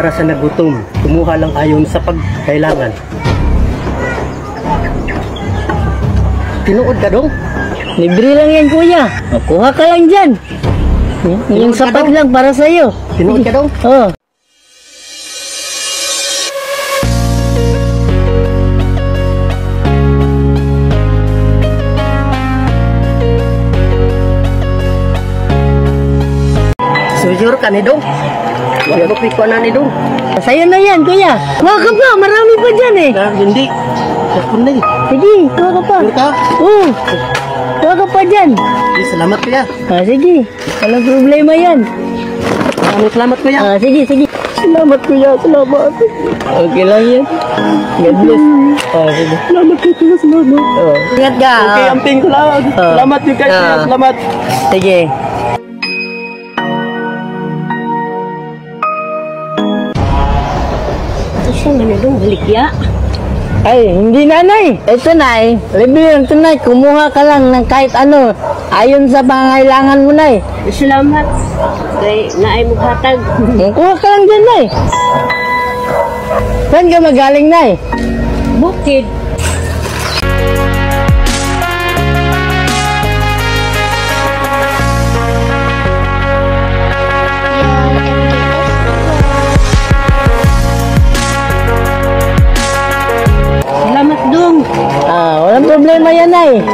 para sa nagutom. Kumuha lang ayon sa pagkailangan. Tinuod ka dong? Libre lang yan, kuya. Kuha ka lang dyan. Yung ka sapat daw? lang para sa'yo. Tinuod ka dong? Oo. Sure ka ni dong? Wala ba piko na ni dong? Sa'yo na yan, kuya. Kuha ka pa. Marami pa dyan eh. Hindi. Kapon na yun. Sige, kuha ka pa. Sure ka? Oo. Kuha ka pa dyan. Salamat kuya. Sige. Walang problema yan. Maraming salamat kuya. Sige, sige. Salamat kuya. Salamat. Okay lang yan. God bless. Sige. Salamat kuya. Salamat. Ingat ka. Okay, amping ko lang. Salamat yung kuya. Salamat. Sige. Siya na dong balikya. Ay, hindi nanay. Ito nay. Libre lang ito nay. Kumuha ka lang ng kahit ano. Ayon sa pangailangan mo nay. Salamat. Kay naay mo hatag. Kuha ka lang dyan nay. Saan ka magaling nay? Bukid. Salamat dong. Walang problema yan ay.